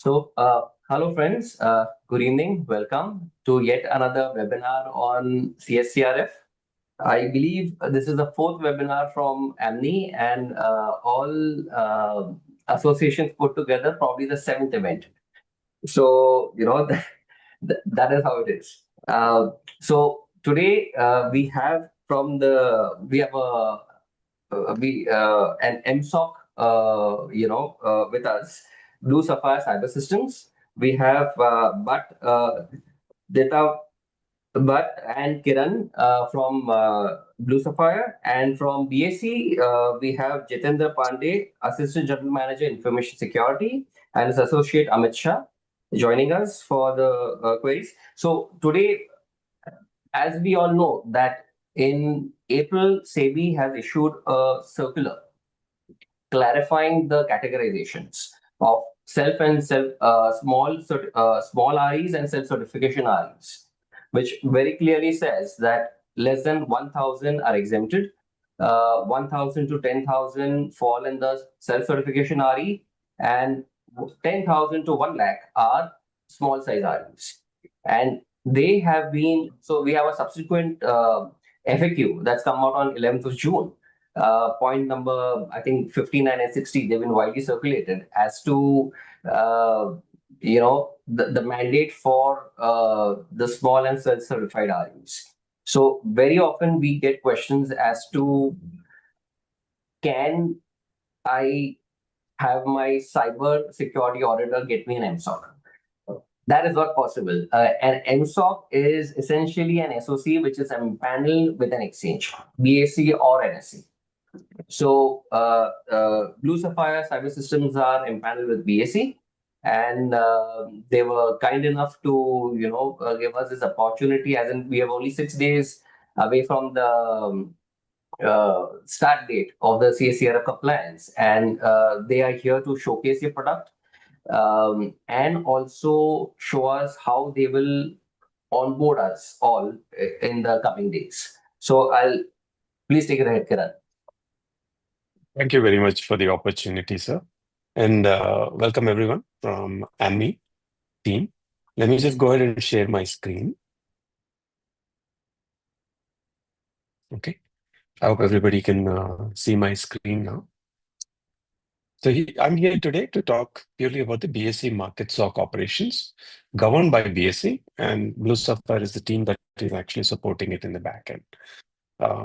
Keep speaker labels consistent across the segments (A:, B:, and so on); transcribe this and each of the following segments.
A: Hello friends, good evening. Welcome to yet another webinar on CSCRF. I believe this is the fourth webinar from ANMI and all associations put together, probably the seventh event. So, that is how it is. So today we have an MSOC, with us, BluSapphire Cyber Systems. We have Dita Bhatt and Kiran from BluSapphire, and from BSc we have Jitendra Pandey, Assistant General Manager Information Security, and his associate Amit Shah joining us for the queries. So today, as we all know, that in April, SEBI has issued a circular clarifying the categorizations of self and self small REs and self certification REs, which very clearly says that less than 1,000 are exempted. 1,000 to 10,000 fall in the self certification RE, and 10,000 to 1 lakh are small size REs. And they have been, so we have a subsequent FAQ that's come out on 11th of June. Point number, I think 59 and 60, they've been widely circulated as to, the mandate for the small and self-certified REs. So very often we get questions as to, can I have my cyber security auditor get me an MSOC? That is not possible. An MSOC is essentially an SOC which is empaneled with an exchange, BSc or NSE. So BluSapphire Cyber Systems are empaneled with BSc, and they were kind enough to give us this opportunity, as in we have only 6 days away from the start date of the CSCRF compliance, and they are here to showcase your product and also show us how they will onboard us all in the coming days. So I'll please take it ahead, Kiran.
B: Thank you very much for the opportunity, sir. And welcome everyone from ANMI team. Let me just go ahead and share my screen. Okay. I hope everybody can see my screen now. So I'm here today to talk purely about the BSc market SOC operations governed by BSc, and BluSapphire is the team that is actually supporting it in the back end.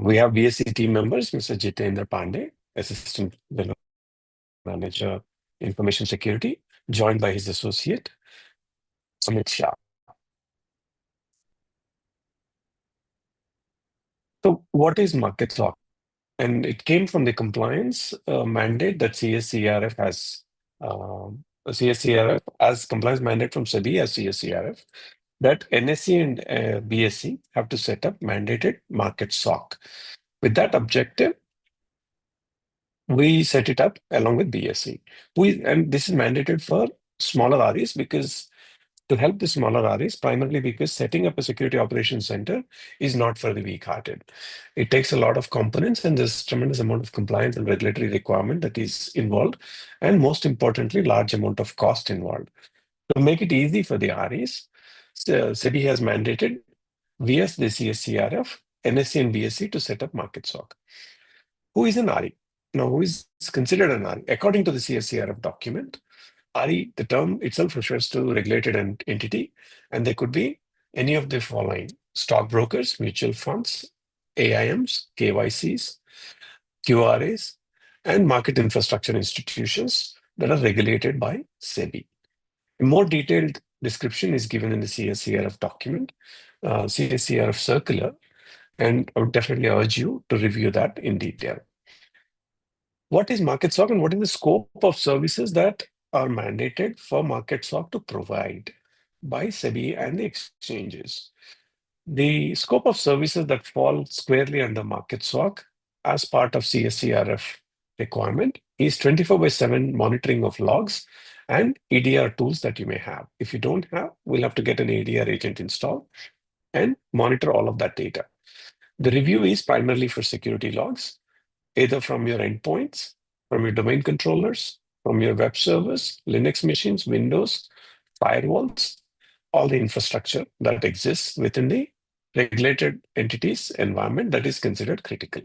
B: We have BSc team members, Mr. Jitendra Pandey, Assistant General Manager, Information Security, joined by his associate, Amit Shah. So what is market SOC? And it came from the compliance mandate that CSCRF has. CSCRF as compliance mandate from SEBI as CSCRF, that NSE and BSc have to set up mandated market SOC. With that objective, we set it up along with BSc. And this is mandated for smaller REs because to help the smaller REs, primarily because setting up a security operations center is not for the weak-hearted. It takes a lot of components, and there's tremendous amount of compliance and regulatory requirement that is involved, and most importantly, large amount of cost involved. To make it easy for the REs, SEBI has mandated via the CSCRF, NSE and BSc to set up market SOC. Who is an RE? Now, who is considered an RE? According to the CSCRF document, RE, the term itself refers to regulated entity, and there could be any of the following: stockbrokers, mutual funds, AIMs, KYCs, QRAs, and market infrastructure institutions that are regulated by SEBI. A more detailed description is given in the CSCRF document, CSCRF circular, and I would definitely urge you to review that in detail. What is market SOC and what is the scope of services that are mandated for market SOC to provide by SEBI and the exchanges? The scope of services that fall squarely under market SOC as part of CSCRF requirement is 24/7 monitoring of logs and EDR tools that you may have. If you don't have, we'll have to get an EDR agent installed and monitor all of that data. The review is primarily for security logs, either from your endpoints, from your domain controllers, from your web servers, Linux machines, Windows, firewalls, all the infrastructure that exists within the regulated entities environment that is considered critical.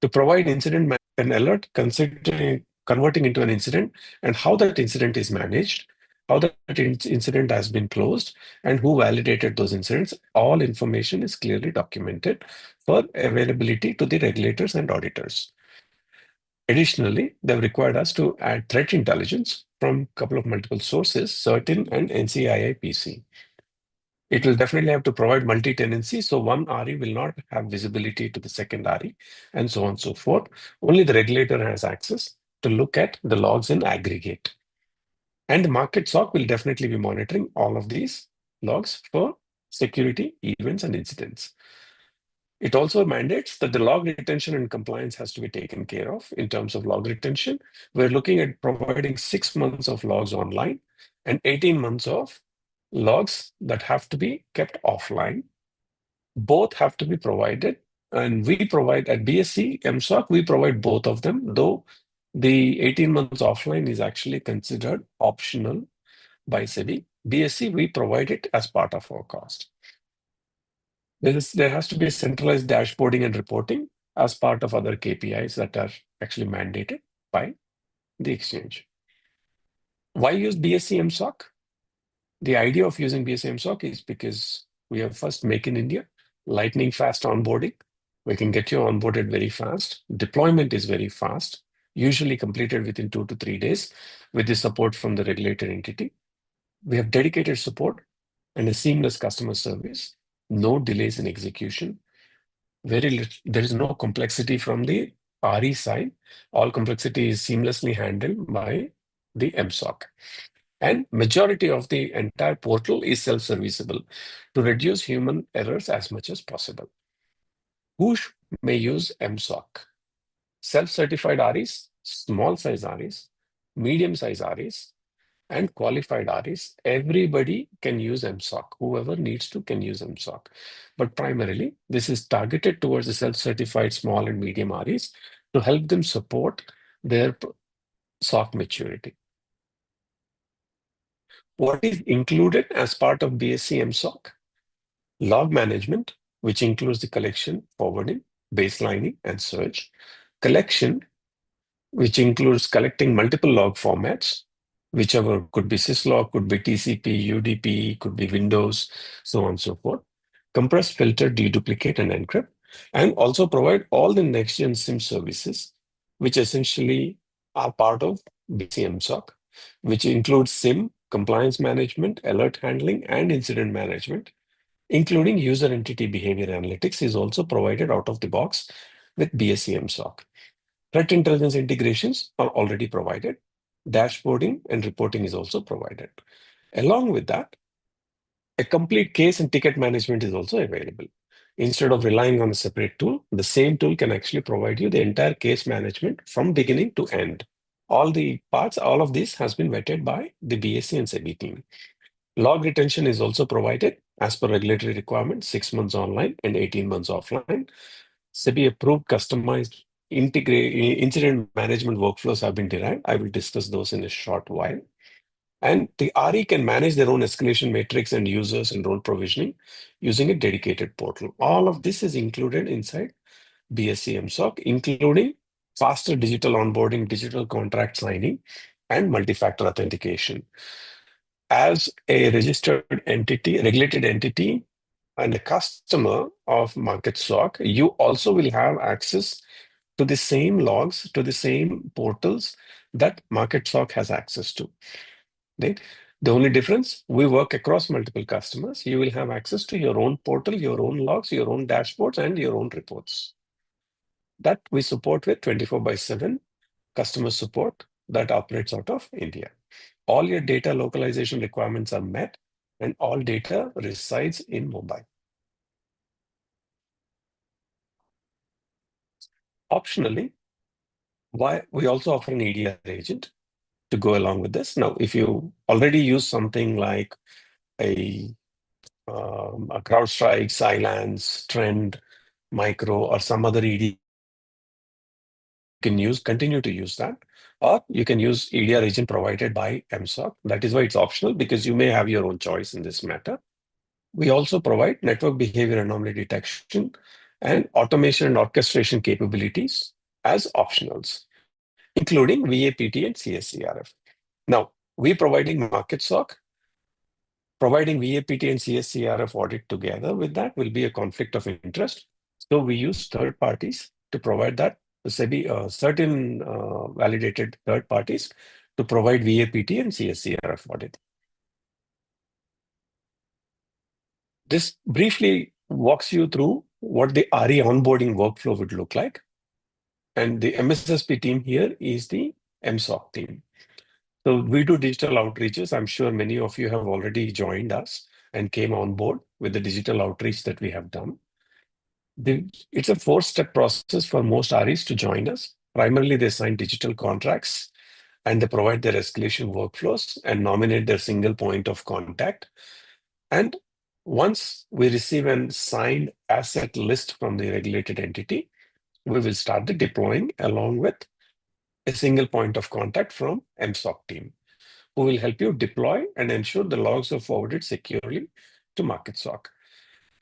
B: To provide an alert considering converting into an incident and how that incident is managed, how that incident has been closed, and who validated those incidents, all information is clearly documented for availability to the regulators and auditors. Additionally, they've required us to add threat intelligence from a couple of multiple sources, CERT-In and NCII-PC. It will definitely have to provide multi-tenancy, so one RE will not have visibility to the second RE, and so on and so forth. Only the regulator has access to look at the logs in aggregate. And the market SOC will definitely be monitoring all of these logs for security events and incidents. It also mandates that the log retention and compliance has to be taken care of. In terms of log retention, we're looking at providing 6 months of logs online and 18 months of logs that have to be kept offline. Both have to be provided, and we provide at BSc, MSOC, we provide both of them, though the 18 months offline is actually considered optional by SEBI. BSc, we provide it as part of our cost. There has to be centralized dashboarding and reporting as part of other KPIs that are actually mandated by the exchange. Why use BSc MSOC? The idea of using BSc MSOC is because we have first Make in India, lightning fast onboarding. We can get you onboarded very fast. Deployment is very fast, usually completed within 2 to 3 days with the support from the regulated entity. We have dedicated support and a seamless customer service, no delays in execution. There is no complexity from the RE side. All complexity is seamlessly handled by the MSOC. And majority of the entire portal is self-serviceable to reduce human errors as much as possible. Who may use MSOC? Self-certified REs, small size REs, medium size REs, and qualified REs. Everybody can use MSOC. Whoever needs to can use MSOC. But primarily, this is targeted towards the self-certified small and medium REs to help them support their SOC maturity. What is included as part of BSc MSOC? Log management, which includes the collection, forwarding, baselining, and search. Collection, which includes collecting multiple log formats, whichever could be syslog, could be TCP, UDP, could be Windows, so on and so forth. Compress, filter, deduplicate, and encrypt. And also provide all the next-gen SIEM services, which essentially are part of BSc MSOC, which includes SIEM, compliance management, alert handling, and incident management, including user entity behavior analytics is also provided out of the box with BSc MSOC. Threat intelligence integrations are already provided. Dashboarding and reporting is also provided. Along with that, a complete case and ticket management is also available. Instead of relying on a separate tool, the same tool can actually provide you the entire case management from beginning to end. All the parts, all of this has been vetted by the BSc and SEBI team. Log retention is also provided as per regulatory requirements, 6 months online and 18 months offline. SEBI approved customized incident management workflows have been derived. I will discuss those in a short while. And the RE can manage their own escalation matrix and users and role provisioning using a dedicated portal. All of this is included inside BSc MSOC, including faster digital onboarding, digital contract signing, and multi-factor authentication. As a registered entity, regulated entity, and a customer of Market SOC, you also will have access to the same logs, to the same portals that Market SOC has access to. Right? The only difference, we work across multiple customers. You will have access to your own portal, your own logs, your own dashboards, and your own reports. That we support with 24/7 customer support that operates out of India. All your data localization requirements are met, and all data resides in Mumbai. Optionally, why we also offer an EDR agent to go along with this. Now, if you already use something like a CrowdStrike, Cylance, Trend, Micro, or some other EDR can continue to use that, or you can use EDR agent provided by MSOC. That is why it's optional, because you may have your own choice in this matter. We also provide network behavior anomaly detection and automation and orchestration capabilities as optionals, including VAPT and CSCRF. Now, we providing market SOC, providing VAPT and CSCRF audit together with that will be a conflict of interest. So we use third parties to provide that, the SEBI, certain validated third parties to provide VAPT and CSCRF audit. This briefly walks you through what the RE onboarding workflow would look like. And the MSSP team here is the MSOC team. So we do digital outreaches. I'm sure many of you have already joined us and came on board with the digital outreach that we have done. It's a 4-step process for most REs to join us. Primarily, they sign digital contracts and they provide their escalation workflows and nominate their single point of contact. And once we receive a signed asset list from the regulated entity, we will start the deploying along with a single point of contact from MSOC team, who will help you deploy and ensure the logs are forwarded securely to MarketSOC.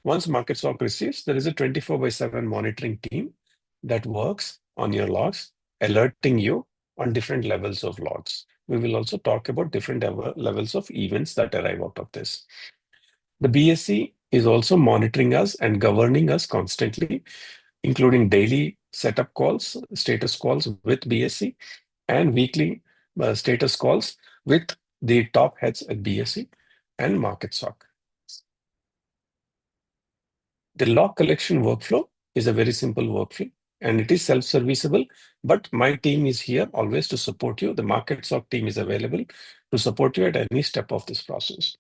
B: Once MarketSOC receives, there is a 24/7 monitoring team that works on your logs, alerting you on different levels of logs. We will also talk about different levels of events that arrive out of this. The BSC is also monitoring us and governing us constantly, including daily setup calls, status calls with BSC, and weekly status calls with the top heads at BSC and MarketSOC. The log collection workflow is a very simple workflow, and it is self-serviceable, but my team is here always to support you. The MarketSOC team is available to support you at any step of this process.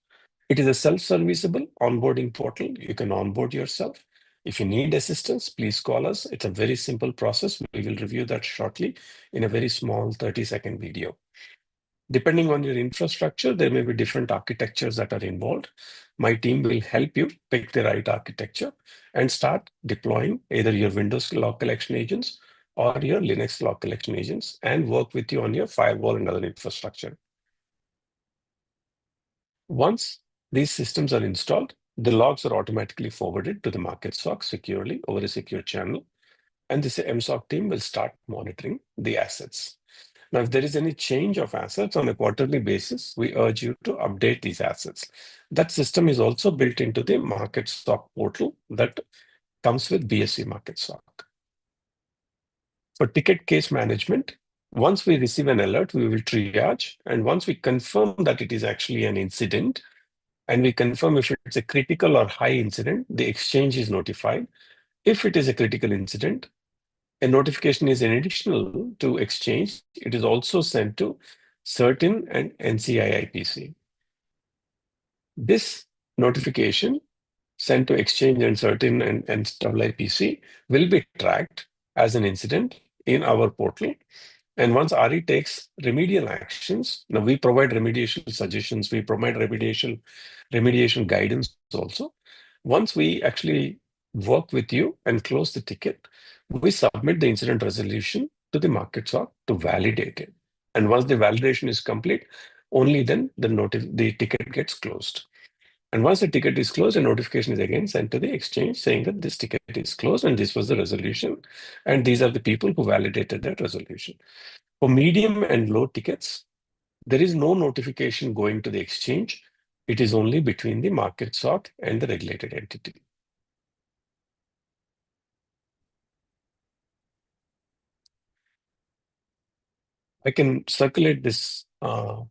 B: It is a self-serviceable onboarding portal. You can onboard yourself. If you need assistance, please call us. It's a very simple process. We will review that shortly in a very small 30-second video. Depending on your infrastructure, there may be different architectures that are involved. My team will help you pick the right architecture and start deploying either your Windows log collection agents or your Linux log collection agents and work with you on your firewall and other infrastructure. Once these systems are installed, the logs are automatically forwarded to the MarketSOC securely over a secure channel, and this MSOC team will start monitoring the assets. Now, if there is any change of assets on a quarterly basis, we urge you to update these assets. That system is also built into the MarketSOC portal that comes with BSC MarketSOC. For ticket case management, once we receive an alert, we will triage. And once we confirm that it is actually an incident, and we confirm if it's a critical or high incident, the exchange is notified. If it is a critical incident, a notification is an additional to exchange. It is also sent to certain and NCI IPC. This notification sent to exchange and certain and IPC will be tracked as an incident in our portal. And once RE takes remedial actions, now we provide remediation suggestions, we provide remediation guidance also. Once we actually work with you and close the ticket, we submit the incident resolution to the MarketSOC to validate it. And once the validation is complete, only then the ticket gets closed. And once the ticket is closed, a notification is again sent to the exchange saying that this ticket is closed and this was the resolution. And these are the people who validated that resolution. For medium and low tickets, there is no notification going to the exchange. It is only between the MarketSOC and the regulated entity. I can circulate this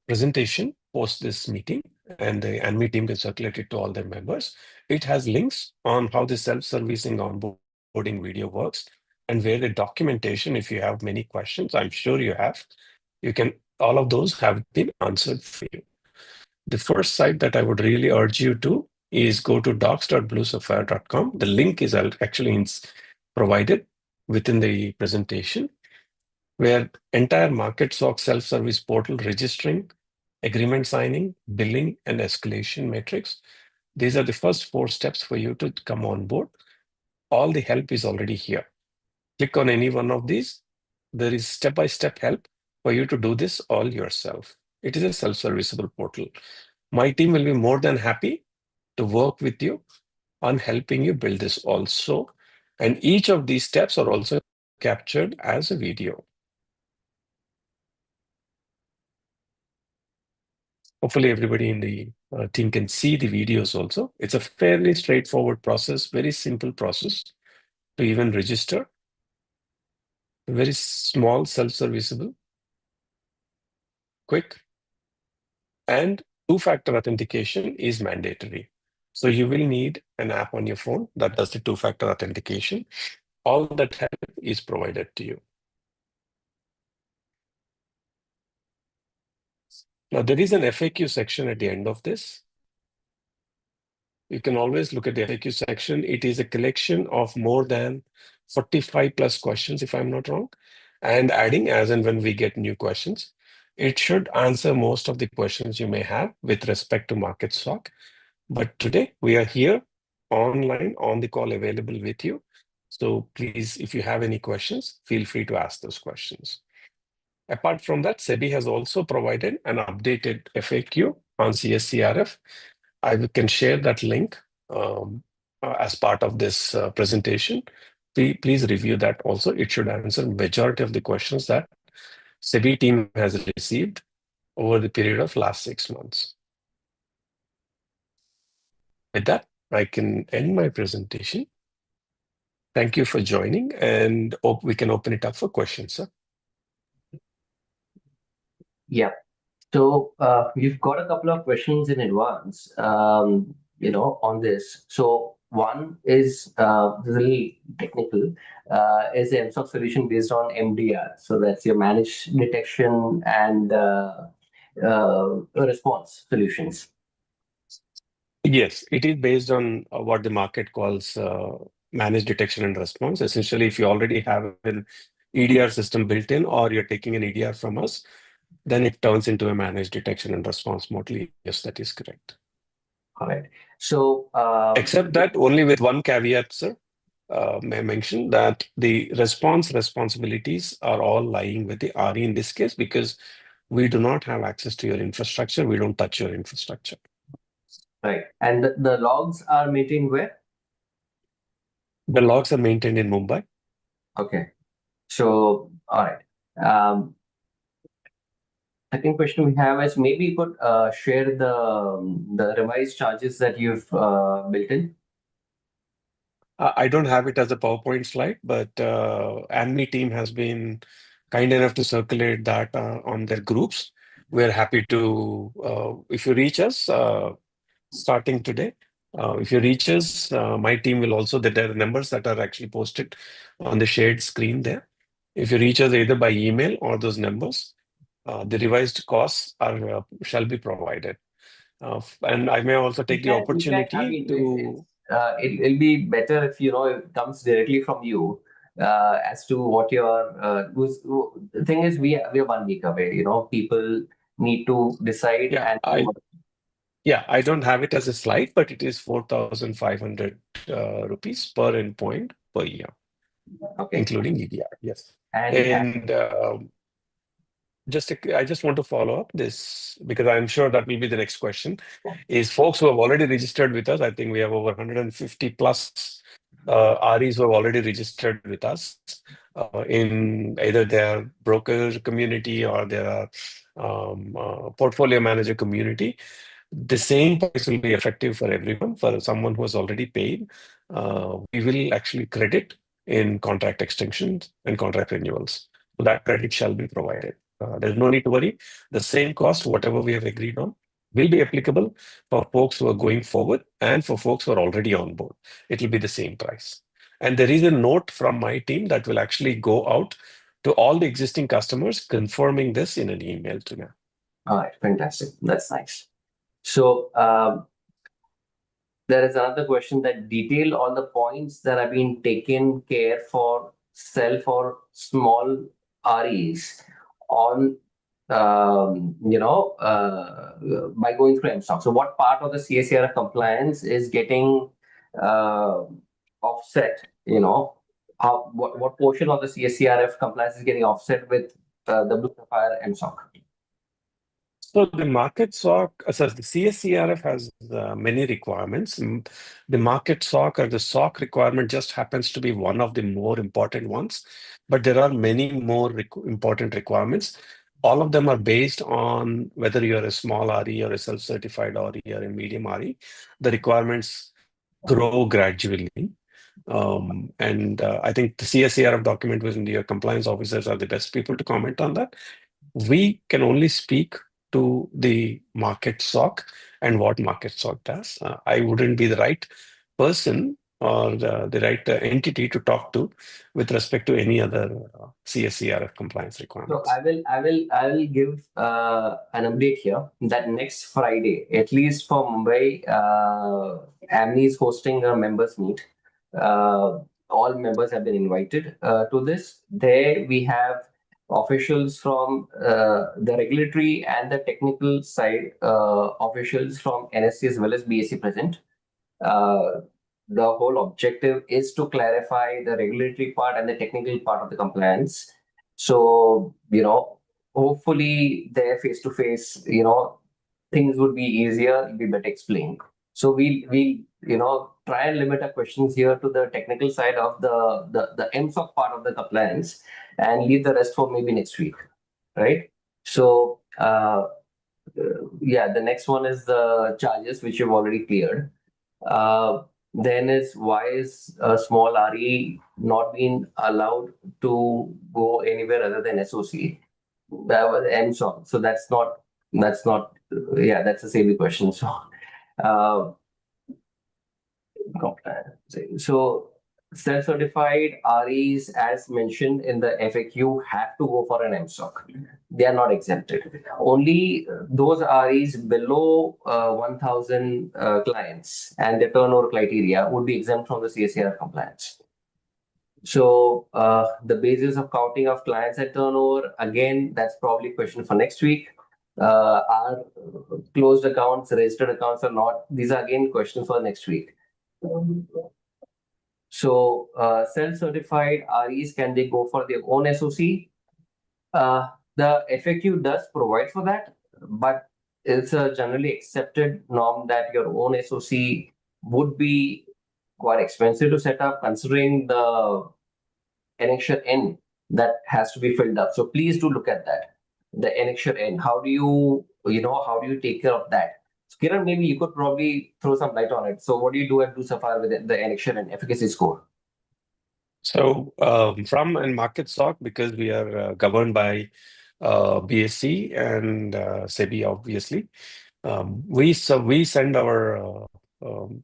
B: presentation post this meeting, and the ANMI team can circulate it to all their members. It has links on how the self-servicing onboarding video works and where the documentation, if you have many questions, I'm sure you have, all of those have been answered for you. The first site that I would really urge you to is go to docs.blusapphire.com. The link is actually provided within the presentation, where entire MarketSOC self-service portal registering, agreement signing, billing, and escalation metrics. These are the first 4 steps for you to come on board. All the help is already here. Click on any one of these there is step-by-step help for you to do this all yourself. It is a self-serviceable portal. My team will be more than happy to work with you on helping you build this also. And each of these steps are also captured as a video. Hopefully everybody in the team can see the videos also. It's a fairly straightforward process, very simple process to even register. Very small, self-serviceable, quick, and two-factor authentication is mandatory. So you will need an app on your phone that does the two-factor authentication. All that help is provided to you. Now, there is an FAQ section at the end of this. You can always look at the FAQ section. It is a collection of more than 45 plus questions, if I'm not wrong, and adding as and when we get new questions. It should answer most of the questions you may have with respect to market SOC. But today we are here online on the call available with you. So please, if you have any questions, feel free to ask those questions. Apart from that, SEBI has also provided an updated FAQ on CSCRF. I can share that link as part of this presentation. Please review that also. It should answer majority of the questions that SEBI team has received over the period of last 6 months. With that, I can end my presentation. Thank you for joining, and hope we can open it up for questions, sir.
A: Yeah. So we've got a couple of questions in advance, on this. So one is really technical. Is the MSOC solution based on MDR? So that's your managed detection and response solutions.
B: Yes, it is based on what the market calls managed detection and response. Essentially, if you already have an EDR system built in or you're taking an EDR from us, then it turns into a managed detection and response model. Yes, that is correct.
A: All right. So
B: except that only with one caveat, sir, may I mention that the response responsibilities are all lying with the RE in this case because we do not have access to your infrastructure. We don't touch your infrastructure.
A: Right. And the logs are maintained where?
B: The logs are maintained in Mumbai.
A: Okay. So, all right. Second question we have is maybe you could share the revised charges that you've built in.
B: I don't have it as a PowerPoint slide, but ANMI team has been kind enough to circulate that on their groups. We're happy to, if you reach us starting today, if you reach us, my team will also, there are numbers that are actually posted on the shared screen there. If you reach us either by email or those numbers, the revised costs are shall be provided. And I may also take the opportunity to...
A: It'll be better if it comes directly from you as to what your the thing is we are 1 week away. People need to decide.
B: Yeah, I don't have it as a slide, but it is 4,500 rupees per endpoint per year,
A: okay,
B: including EDR. Yes,
A: and
B: I just want to follow up this because I'm sure that will be the next question. Is folks who have already registered with us? I think we have over 150 plus REs who have already registered with us in either their broker community or their portfolio manager community. The same price will be effective for everyone. For someone who has already paid, we will actually credit in contract extensions and contract renewals. So that credit shall be provided. There's no need to worry. The same cost, whatever we have agreed on, will be applicable for folks who are going forward and for folks who are already on board. It will be the same price. And there is a note from my team that will actually go out to all the existing customers confirming this in an email to them.
A: All right, fantastic. That's nice. So there is another question that detail all the points that have been taken care for small REs on by going through MSOC. So what part of the CSCRF compliance is getting offset, what portion of the CSCRF compliance is getting offset with the BluSapphire MSOC?
B: So the market SOC, the CSCRF has many requirements. The market SOC or the SOC requirement just happens to be one of the more important ones, but there are many more important requirements. All of them are based on whether you're a small RE or a self-certified RE or a medium RE. The requirements grow gradually. I think the CSCRF document within your compliance officers are the best people to comment on that. We can only speak to the market SOC and what market SOC does. I wouldn't be the right person or the right entity to talk to with respect to any other CSCRF compliance
A: So
B: requirements.
A: I will give an update here that next Friday, at least for Mumbai, ANMI is hosting a members meet. All members have been invited to this. There we have officials from the regulatory and the technical side, officials from NSC as well as BSc present. The whole objective is to clarify the regulatory part and the technical part of the compliance. So, hopefully there face to face, things would be easier, it'll be better explained. So we try and limit our questions here to the technical side of the MSOC part of the compliance and leave the rest for maybe next week, right? So yeah, the next one is the charges which you've already cleared. Then is why is a small RE not being allowed to go anywhere other than SOC? That was MSOC. So that's not that's a SEBI question. So so self-certified REs, as mentioned in the FAQ, have to go for an MSOC. They are not exempted. Only those REs below 1,000 clients and the turnover criteria would be exempt from the CSCR compliance. So the basis of counting of clients and turnover, again, that's probably a question for next week. Are closed accounts, registered accounts or not? These are again questions for next week. So self-certified REs, can they go for their own SOC? The FAQ does provide for that, but it's a generally accepted norm that your own SOC would be quite expensive to set up considering the annexure N that has to be filled up. So please do look at that. The annexure N. How do you take care of that? So Kiran, maybe you could probably throw some light on it. So what do you do at BluSapphire with the annexure and efficacy score?
B: So from a market SOC, because we are governed by BSc and SEBI, obviously, we send our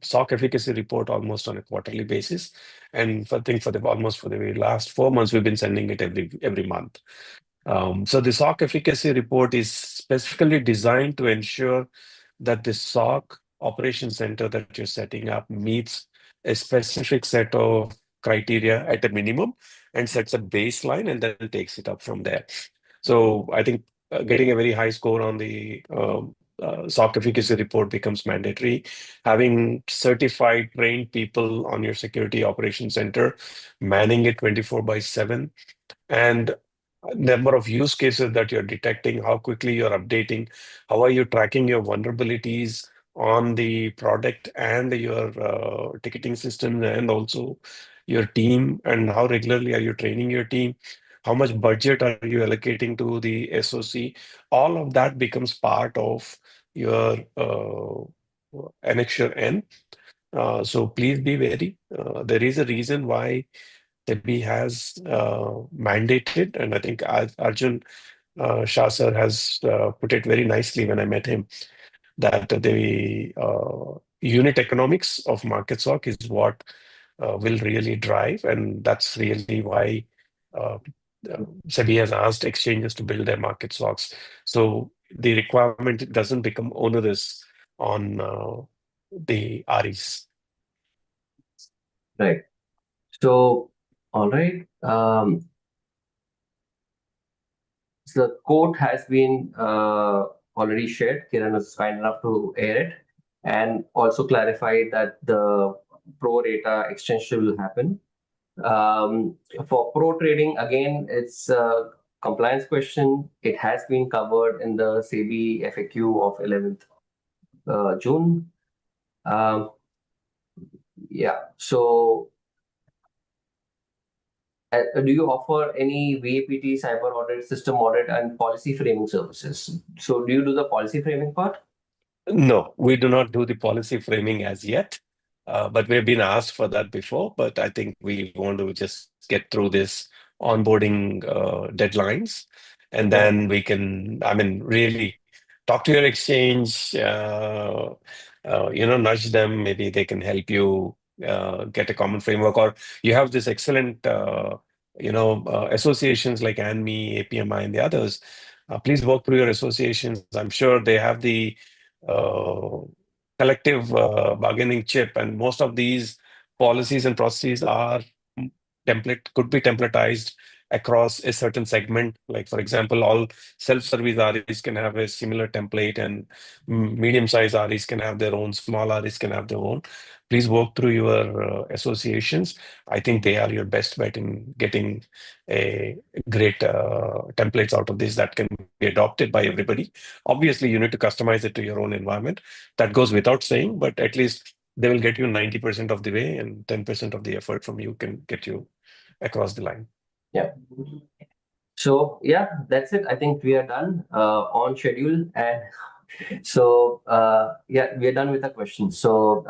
B: SOC efficacy report almost on a quarterly basis, and for the last 4 months we've been sending it every month. So the SOC efficacy report is specifically designed to ensure that the SOC operation center that you're setting up meets a specific set of criteria at a minimum and sets a baseline and then takes it up from there. So I think getting a very high score on the SOC efficacy report becomes mandatory. Having certified, trained people on your security operations center, manning it 24/7, and number of use cases that you're detecting, how quickly you're updating, how are you tracking your vulnerabilities on the product and your ticketing system, and also your team, and how regularly are you training your team, how much budget are you allocating to the SOC. All of that becomes part of your annexure N. So please be wary. There is a reason why SEBI has mandated, and I think Arjun Shah sir has put it very nicely when I met him, that the unit economics of market SOC is what will really drive, and that's really why SEBI has asked exchanges to build their market SOCs. So the requirement doesn't become onerous on the REs.
A: Right. So, all right. So the quote has been already shared. Kiran was kind enough to air it and also clarified that the pro rata extension will happen. For pro trading, again, it's a compliance question. It has been covered in the SEBI FAQ of 11th June. Yeah. So, do you offer any VAPT, cyber audit, system audit, and policy framing services? So, do you do the policy framing part?
B: No, we do not do the policy framing as yet, but we've been asked for that before. But I think we want to just get through this onboarding deadlines, and then we can, I mean, really talk to your exchange, nudge them. Maybe they can help you get a common framework, or you have this excellent, associations like ANMI, APMI, and the others. Please work through your associations. I'm sure they have the uh, collective bargaining chip, and most of these policies and processes are could be templatized across a certain segment. Like, for example, all self-service REs can have a similar template, and medium-sized REs can have their own, small REs can have their own. Please work through your associations. I think they are your best bet in getting a great templates out of this that can be adopted by everybody. Obviously, you need to customize it to your own environment. That goes without saying, but at least they will get you 90% of the way, and 10% of the effort from you can get you across the line.
A: Yeah. So yeah, that's it. I think we are done on schedule, and so yeah, we are done with the questions. So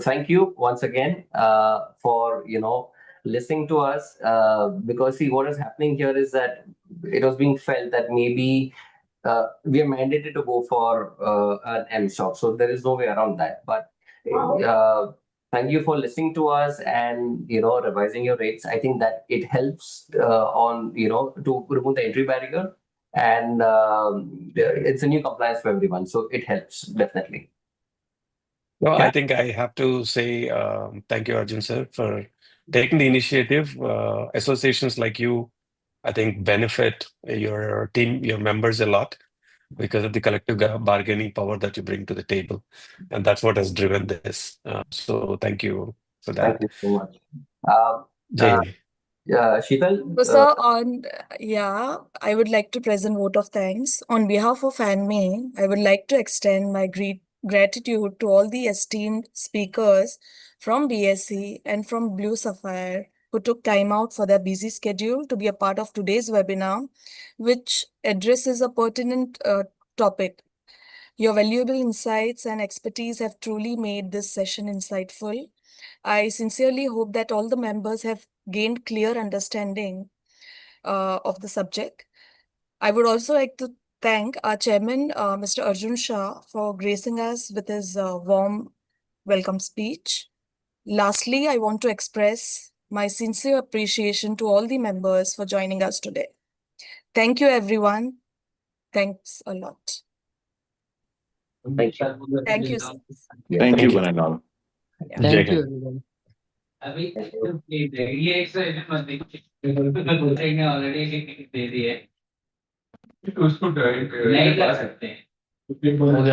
A: thank you once again for listening to us, because see, what is happening here is that it was being felt that maybe we are mandated to go for an MSOC, so there is no way around that. But uh, thank you for listening to us and revising your rates. I think that it helps on to remove the entry barrier, and it's a new compliance for everyone, so it helps definitely.
B: No,
A: Yeah.
B: I think I have to say thank you, Arjun sir, for taking the initiative. Associations like you, I think, benefit your team, your members a lot because of the collective bargaining power that you bring to the table, and that's what has driven this. So thank you for
A: Thank
B: that.
A: you so much. Uh, uh,
B: Jay.
A: Sheetal,
C: So, sir, I would like to present vote of thanks. On behalf of ANMI, I would like to extend my gratitude to all the esteemed speakers from BSc and from BluSapphire who took time out for their busy schedule to be a part of today's webinar, which addresses a pertinent topic. Your valuable insights and expertise have truly made this session insightful. I sincerely hope that all the members have gained clear understanding of the subject. I would also like to thank our chairman, Mr. Arjun Shah, for gracing us with his warm welcome speech. Lastly, I want to express my sincere appreciation to all the members for joining us today. Thank you, everyone. Thanks a lot.
A: thank you.
C: Thank you, sir.
D: Thank you,
B: you.
D: one and all.
C: Yeah.
B: Jai
E: Thank you,
B: Hind.
E: everyone.
D: already